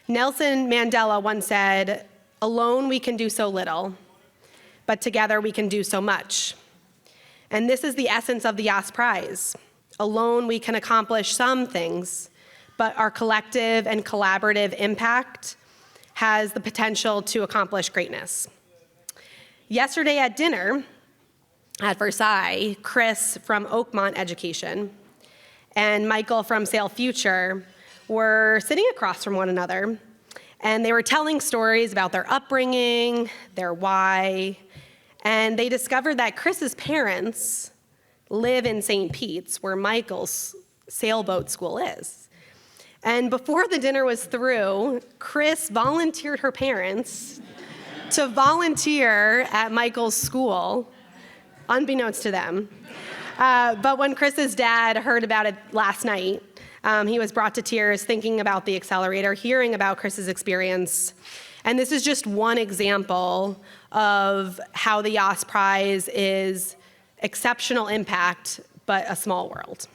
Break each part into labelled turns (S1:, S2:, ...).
S1: Nelson Mandela once said, "Alone we can do so little, but together we can do so much." And this is the essence of the Yass Prize. Alone we can accomplish some things, but our collective and collaborative impact has the potential to accomplish greatness. Yesterday at dinner at Versailles, Chris from Oakmont Education and Michael from Sail Future were sitting across from one another, and they were telling stories about their upbringing, their why, and they discovered that Chris's parents live in St. Pete's, where Michael's sailboat school is. And before the dinner was through, Chris volunteered her parents to volunteer at Michael's school, unbeknownst to them. But when Chris's dad heard about it last night, he was brought to tears thinking about the Accelerator, hearing about Chris's experience. And this is just one example of how the Yass Prize is exceptional impact, but a small world.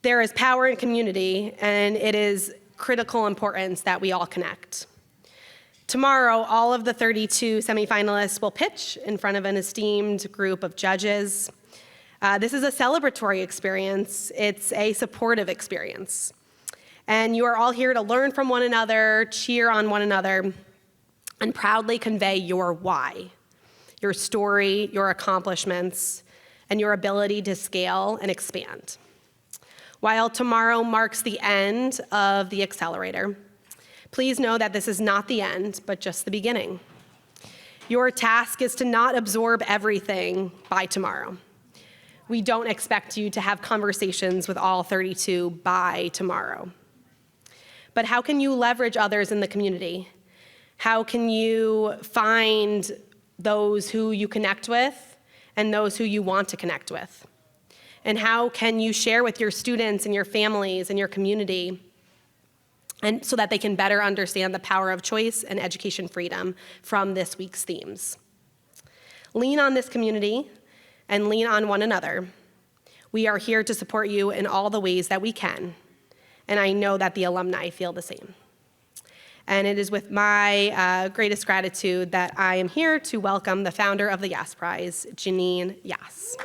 S1: There is power in community, and it is critical importance that we all connect. Tomorrow, all of the 32 semifinalists will pitch in front of an esteemed group of judges. This is a celebratory experience. It's a supportive experience. And you are all here to learn from one another, cheer on one another, and proudly convey your why, your story, your accomplishments, and your ability to scale and expand. While tomorrow marks the end of the Accelerator, please know that this is not the end, but just the beginning. Your task is to not absorb everything by tomorrow. We don't expect you to have conversations with all 32 by tomorrow. But how can you leverage others in the community? How can you find those who you connect with and those who you want to connect with? And how can you share with your students and your families and your community, and so that they can better understand the power of choice and education freedom from this week's themes? Lean on this community and lean on one another. We are here to support you in all the ways that we can, and I know that the alumni feel the same. And it is with my greatest gratitude that I am here to welcome the founder of the Yass Prize, Janine Yass.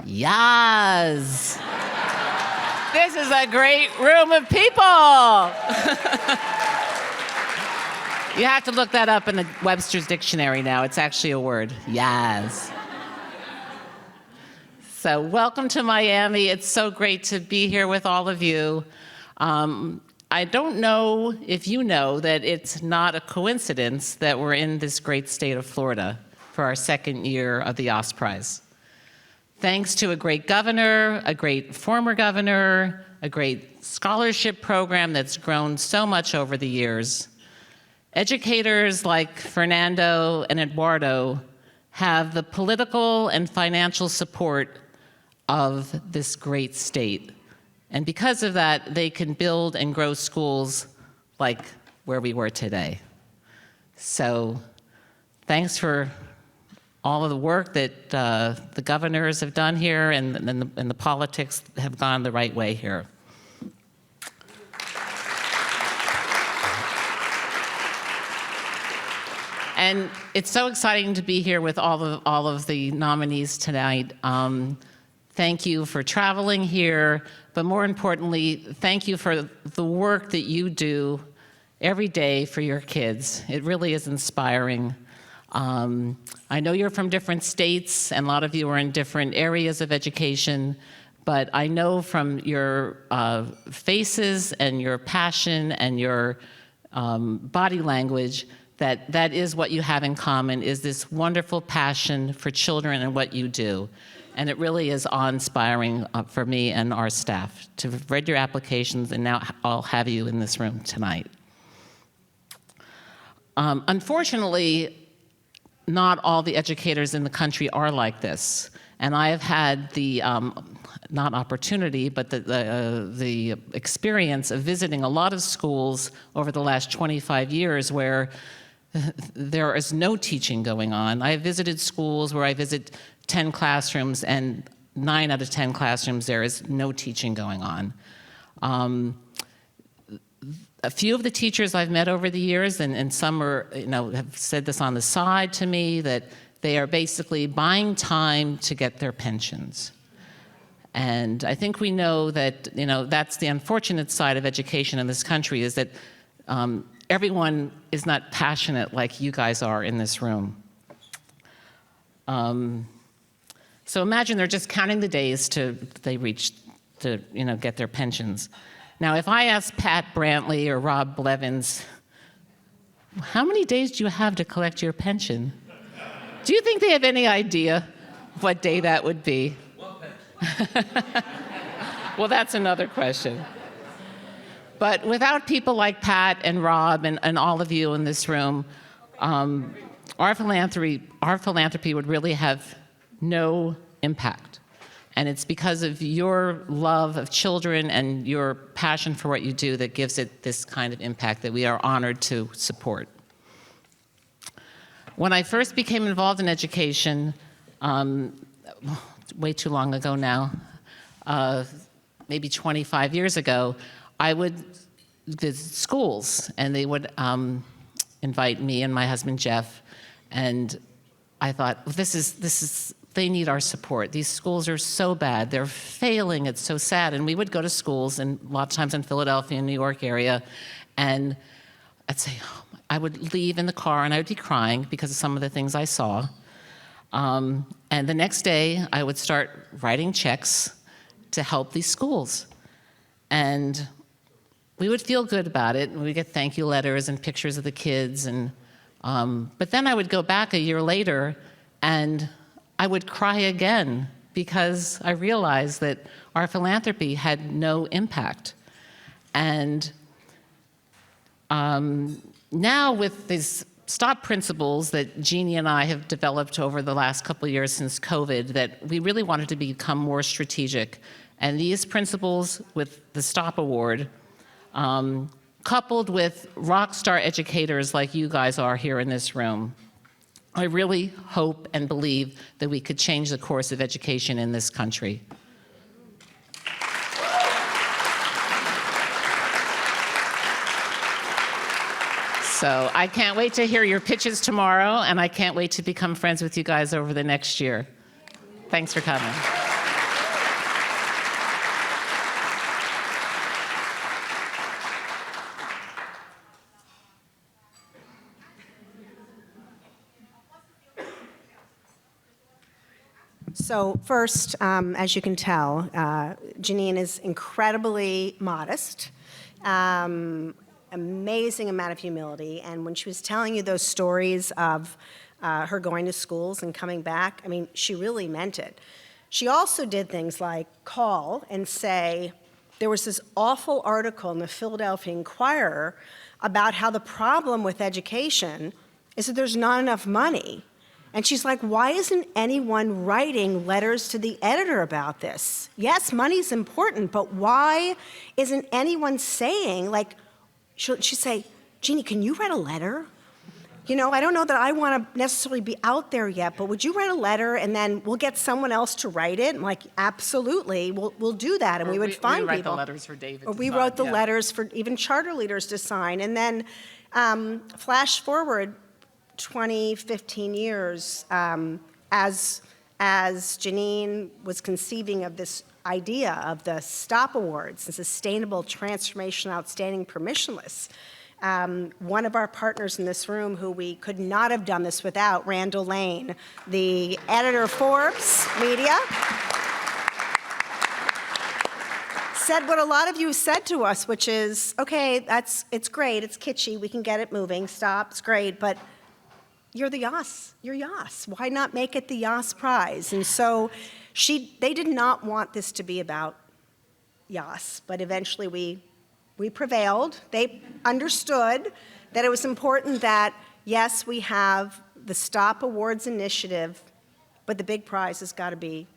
S2: Yass. This is a great room of people. You have to look that up in the Webster's dictionary now. It's actually a word, Yass. So welcome to Miami. It's so great to be here with all of you. I don't know if you know that it's not a coincidence that we're in this great state of Florida for our second year of the Yass Prize. Thanks to a great governor, a great former governor, a great scholarship program that's grown so much over the years, educators like Fernando and Eduardo have the political and financial support of this great state. And because of that, they can build and grow schools like where we were today. So thanks for all of the work that the governors have done here, and the politics have gone the right way here. And it's so exciting to be here with all of the nominees tonight. Thank you for traveling here, but more importantly, thank you for the work that you do every day for your kids. It really is inspiring. I know you're from different states, and a lot of you are in different areas of education, but I know from your faces and your passion and your body language that is what you have in common, is this wonderful passion for children and what you do. And it really is awe-inspiring for me and our staff to have read your applications, and now I'll have you in this room tonight. Unfortunately, not all the educators in the country are like this. And I have had the, not opportunity, but the experience of visiting a lot of schools over the last 25 years where there is no teaching going on. I have visited schools where I visit 10 classrooms, and 9 out of 10 classrooms there is no teaching going on. A few of the teachers I've met over the years, and some are, have said this on the side to me, that they are basically buying time to get their pensions. And I think we know that, that's the unfortunate side of education in this country, is that everyone is not passionate like you guys are in this room. So imagine they're just counting the days to they reach to get their pensions. Now, if I ask Pat Brantley or Rob Blevins, how many days do you have to collect your pension? Do you think they have any idea what day that would be? Well, that's another question. But without people like Pat and Rob and all of you in this room, our philanthropy would really have no impact. And it's because of your love of children and your passion for what you do that gives it this kind of impact that we are honored to support. When I first became involved in education, way too long ago now, maybe 25 years ago, I would visit schools, and they would invite me and my husband Jeff, and I thought, they need our support. These schools are so bad. They're failing. It's so sad. And we would go to schools, and a lot of times in Philadelphia and New York area, and I'd say, I would leave in the car, and I would be crying because of some of the things I saw. And the next day, I would start writing checks to help these schools. And we would feel good about it. We'd get thank you letters and pictures of the kids. But then I would go back a year later, and I would cry again because I realized that our philanthropy had no impact. And now with these STOP principles that Jeannie and I have developed over the last couple of years since COVID, that we really wanted to become more strategic. And these principles with the STOP Award, coupled with rock star educators like you guys are here in this room, I really hope and believe that we could change the course of education in this country. So I can't wait to hear your pitches tomorrow, and I can't wait to become friends with you guys over the next year. Thanks for coming.
S3: So first, as you can tell, Janine is incredibly modest, amazing amount of humility, and when she was telling you those stories of her going to schools and coming back, I mean, she really meant it. She also did things like call and say, there was this awful article in the Philadelphia Inquirer about how the problem with education is that there's not enough money. And she's like, why isn't anyone writing letters to the editor about this? Yes, money's important, but why isn't anyone saying, like, she'd say, Jeannie, can you write a letter? I don't know that I want to necessarily be out there yet, but would you write a letter and then we'll get someone else to write it? I'm like, absolutely, we'll do that. And we would find people.
S2: We write the letters for David
S3: or we wrote the letters for even charter leaders to sign. And then flash forward 20, 15 years, as Janine was conceiving of this idea of the STOP Awards, the Sustainable Transformation Outstanding Permissionless. One of our partners in this room, who we could not have done this without, Randall Lane, the editor of Forbes Media, said what a lot of you said to us, which is, okay, it's great, it's kitschy, we can get it moving, stop, it's great, but you're the Yass, you're Yass. Why not make it the Yass Prize? And so they did not want this to be about Yass, but eventually we prevailed. They understood that it was important that, yes, we have the STOP Awards initiative, but the big prize has got to be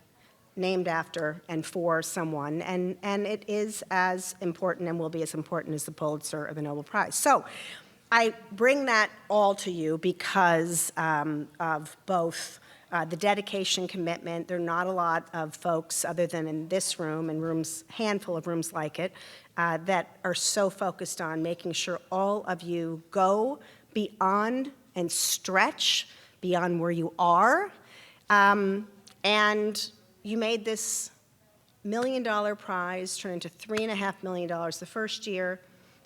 S3: named after and for someone, and it is as important and will be as important as the Pulitzer or the Nobel Prize. So I bring that all to you because of both the dedication, commitment. There are not a lot of folks, other than in this room and rooms, handful of rooms like it, that are so focused on making sure all of you go beyond and stretch beyond where you are. And you made this $1 million prize turn into $3.5 million the first year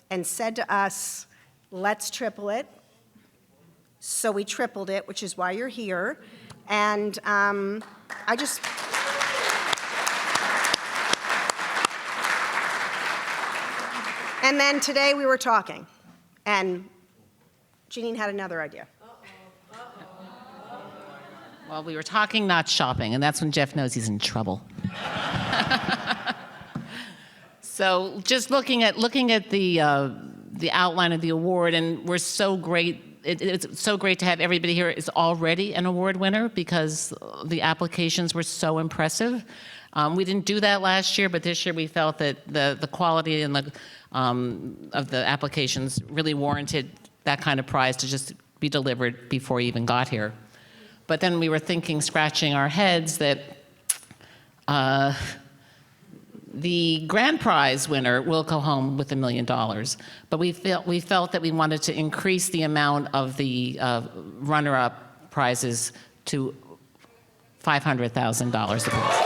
S3: and said to us, let's triple it. So we tripled it, which is why you're here. And I just... And then today we were talking, and Janine had another idea.
S2: Well, we were talking, not shopping, and that's when Jeff knows he's in trouble. So just looking at the outline of the award, and we're so great. It's so great to have everybody here is already an award winner because the applications were so impressive. We didn't do that last year, but this year we felt that the quality and of the applications really warranted that kind of prize to just be delivered before you even got here. But then we were thinking, scratching our heads, that the grand prize winner will go home with $1 million. But we felt that we wanted to increase the amount of the runner-up prizes to $500,000 apiece.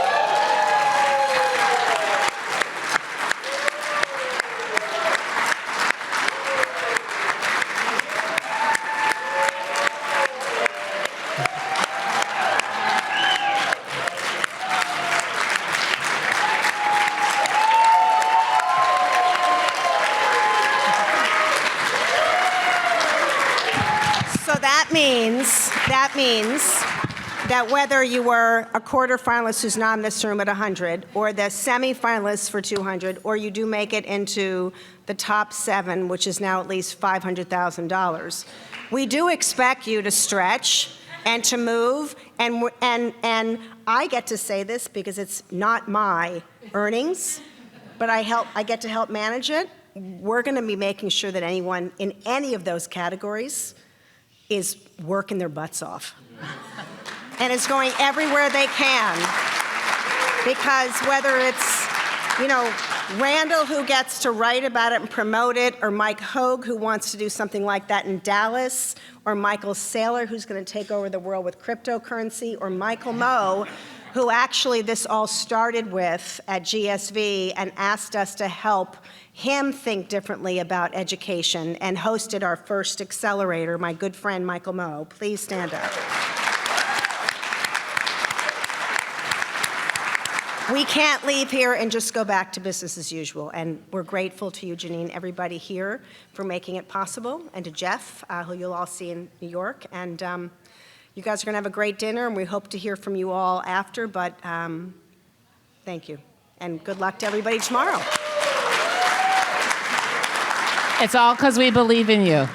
S3: That means that whether you were a quarterfinalist who's not in this room at 100, or the semifinalist for 200, or you do make it into the top 7, which is now at least $500,000, we do expect you to stretch and to move. And I get to say this because it's not my earnings, but I get to help manage it. We're going to be making sure that anyone in any of those categories is working their butts off and is going everywhere they can. Because whether it's, Randall who gets to write about it and promote it, or Mike Hogue who wants to do something like that in Dallas, or Michael Saylor who's going to take over the world with cryptocurrency, or Michael Moe, who actually this all started with at GSV and asked us to help him think differently about education and hosted our first Accelerator, my good friend Michael Moe. Please stand up. We can't leave here and just go back to business as usual, and we're grateful to you, Janine, everybody here for making it possible, and to Jeff, who you'll all see in New York. And you guys are going to have a great dinner, and we hope to hear from you all after, but thank you, and good luck to everybody tomorrow.
S2: It's all because we believe in you.